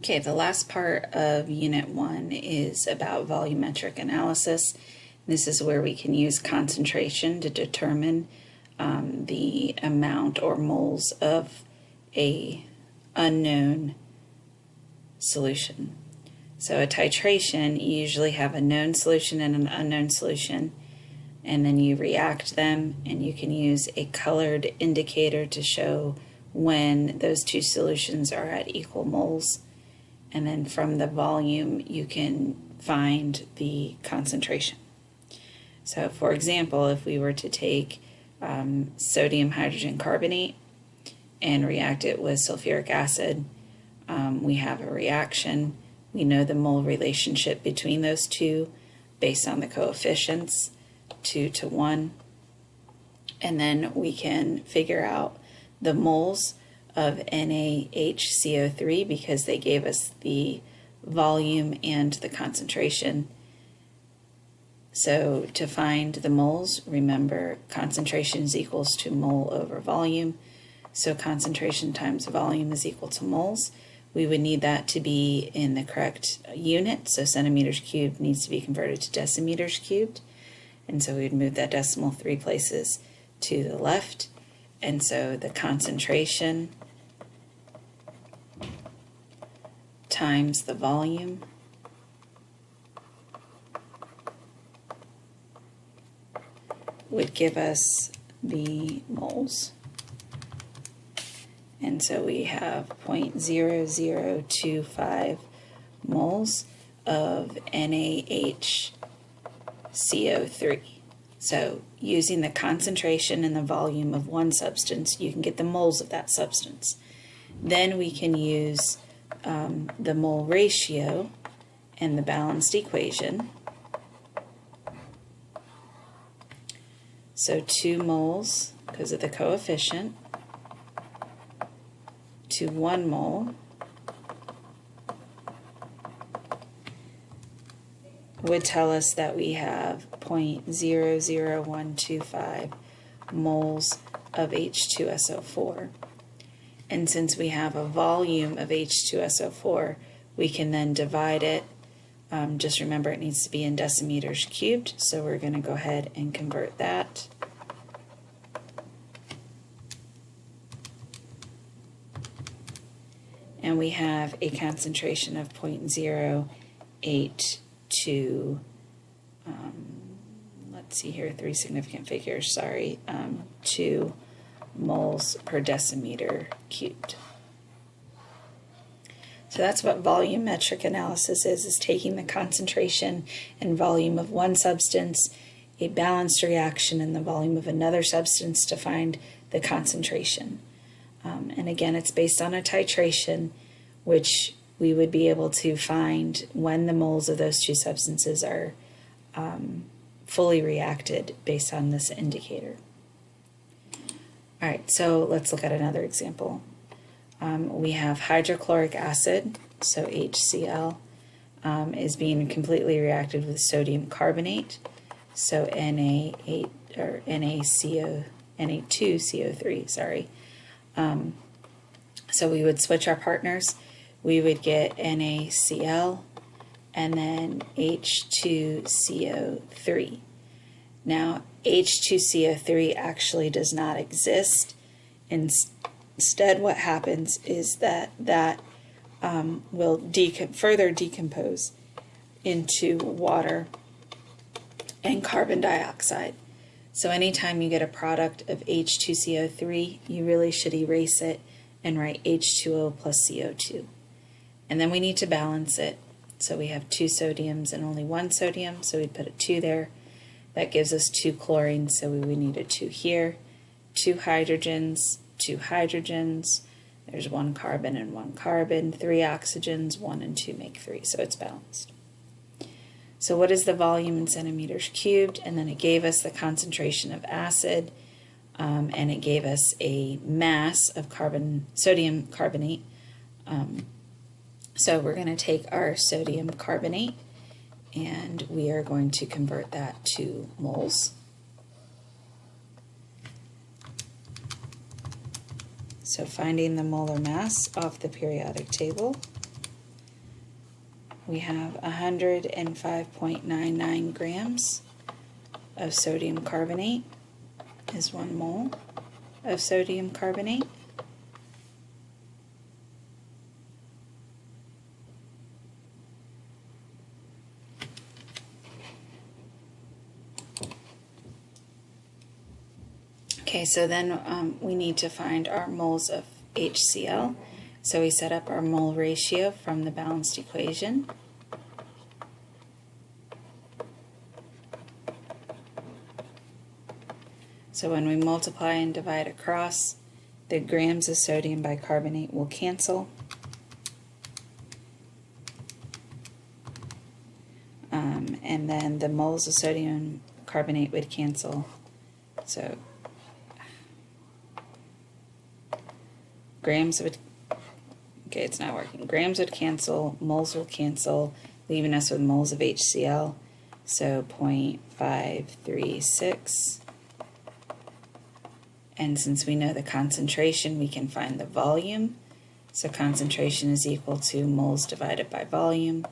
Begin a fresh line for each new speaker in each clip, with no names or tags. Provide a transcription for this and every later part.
Okay, the last part of Unit 1 is about volumetric analysis. This is where we can use concentration to determine the amount or moles of a unknown solution. So a titration, you usually have a known solution and an unknown solution, and then you react them, and you can use a colored indicator to show when those two solutions are at equal moles. And then from the volume, you can find the concentration. So for example, if we were to take sodium hydrogen carbonate and react it with sulfuric acid, we have a reaction. We know the mole relationship between those two based on the coefficients, 2 to 1. And then we can figure out the moles of NaHCO3 because they gave us the volume and the concentration. So to find the moles, remember concentration is equals to mole over volume. So concentration times volume is equal to moles. We would need that to be in the correct unit. So centimeters cubed needs to be converted to decimeters cubed. And so we would move that decimal 3 places to the left. And so the concentration times the volume would give us the moles. And so we have 0.0025 moles of NaHCO3. So using the concentration and the volume of one substance, you can get the moles of that substance. Then we can use the mole ratio and the balanced equation. So 2 moles, because of the coefficient, to 1 mole would tell us that we have 0.00125 moles of H2SO4. And since we have a volume of H2SO4, we can then divide it. Just remember it needs to be in decimeters cubed, so we're going to go ahead and convert that. And we have a concentration of 0.082, let's see here, 3 significant figures, sorry, 2 moles per decimeter cubed. So that's what volumetric analysis is taking the concentration and volume of one substance, a balanced reaction in the volume of another substance to find the concentration. And again, it's based on a titration, which we would be able to find when the moles of those two substances are fully reacted based on this indicator. All right, so let's look at another example. We have hydrochloric acid, so HCl, is being completely reacted with sodium carbonate, so Na2CO3, sorry. So we would switch our partners. We would get NaCl and then H2CO3. Now, H2CO3 actually does not exist. Instead, what happens is that will further decompose into water and carbon dioxide. So anytime you get a product of H2CO3, you really should erase it and write H2O plus CO2. And then we need to balance it. So we have 2 sodiums and only 1 sodium, so we'd put a 2 there. That gives us 2 chlorines, so we would need a 2 here. 2 hydrogens, 2 hydrogens. There's 1 carbon and 1 carbon. 3 oxygens, 1 and 2 make 3, so it's balanced. So what is the volume in centimeters cubed? And then it gave us the concentration of acid, and it gave us a mass of sodium carbonate. So we're going to take our sodium carbonate, and we are going to convert that to moles. So finding the molar mass off the periodic table, we have 105.99 grams of sodium carbonate is 1 mole of sodium carbonate. Okay, so then we need to find our moles of HCl. So we set up our mole ratio from the balanced equation. So when we multiply and divide across, the grams of sodium bicarbonate will cancel. And then the moles of sodium carbonate would cancel. So grams would, okay, it's not working. Grams would cancel, moles will cancel, leaving us with moles of HCl. So 0.536. And since we know the concentration, we can find the volume. So concentration is equal to moles divided by volume.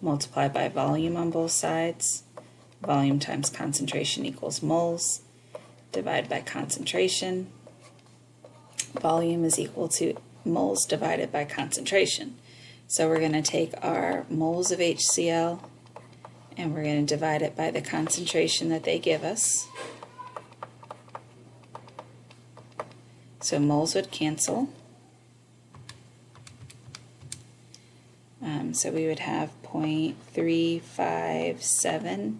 Multiply by volume on both sides. Volume times concentration equals moles. Divide by concentration. Volume is equal to moles divided by concentration. So we're going to take our moles of HCl and we're going to divide it by the concentration that they give us. So moles would cancel. So we would have 0.357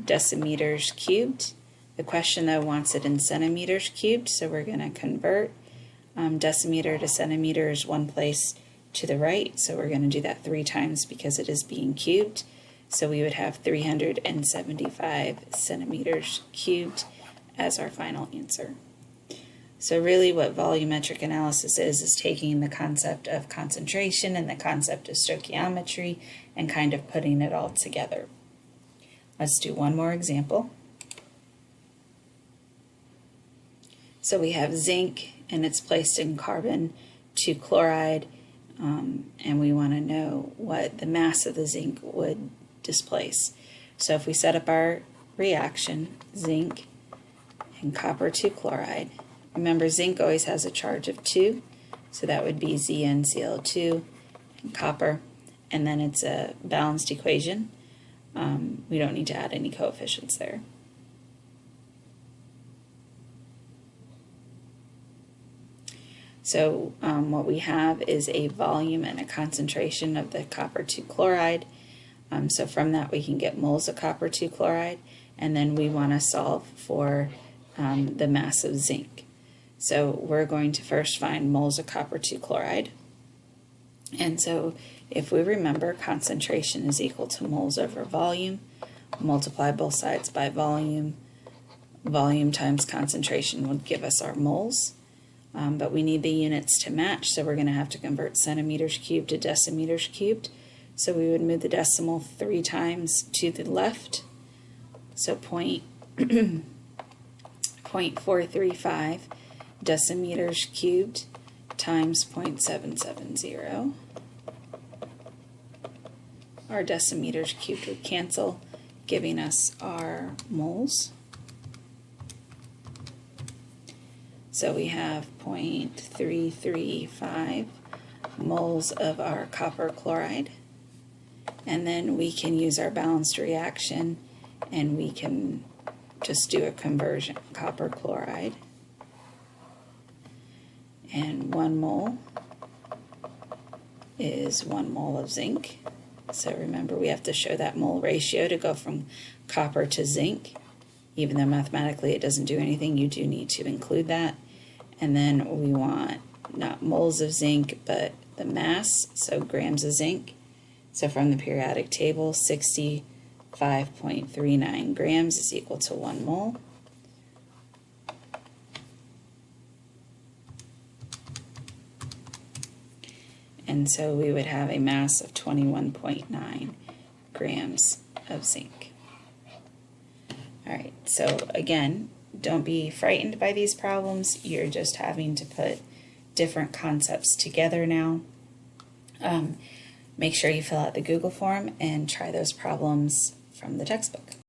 decimeters cubed. The question though wants it in centimeters cubed, so we're going to convert. Decimeter to centimeter is one place to the right, so we're going to do that 3 times because it is being cubed. So we would have 375 centimeters cubed as our final answer. So really what volumetric analysis is taking the concept of concentration and the concept of stoichiometry and kind of putting it all together. Let's do one more example. So we have zinc and it's placed in carbon 2 chloride and we want to know what the mass of the zinc would displace. So if we set up our reaction, zinc and copper 2 chloride, remember zinc always has a charge of 2, so that would be ZnCl2 and copper, and then it's a balanced equation. We don't need to add any coefficients there. So what we have is a volume and a concentration of the copper 2 chloride. So from that we can get moles of copper 2 chloride, and then we want to solve for the mass of zinc. So we're going to first find moles of copper 2 chloride. And so if we remember, concentration is equal to moles over volume. Multiply both sides by volume. Volume times concentration would give us our moles. But we need the units to match, so we're going to have to convert centimeters cubed to decimeters cubed. So we would move the decimal 3 times to the left. So 0.435 decimeters cubed times 0.770. Our decimeters cubed would cancel, giving us our moles. So we have 0.335 moles of our copper chloride. And then we can use our balanced reaction and we can just do a conversion. Copper chloride and 1 mole is 1 mole of zinc. So remember, we have to show that mole ratio to go from copper to zinc. Even though mathematically it doesn't do anything, you do need to include that. And then we want not moles of zinc, but the mass, so grams of zinc. So from the periodic table, 65.39 grams is equal to 1 mole. And so we would have a mass of 21.9 grams of zinc. All right, so again, don't be frightened by these problems. You're just having to put different concepts together now. Make sure you fill out the Google form and try those problems from the textbook.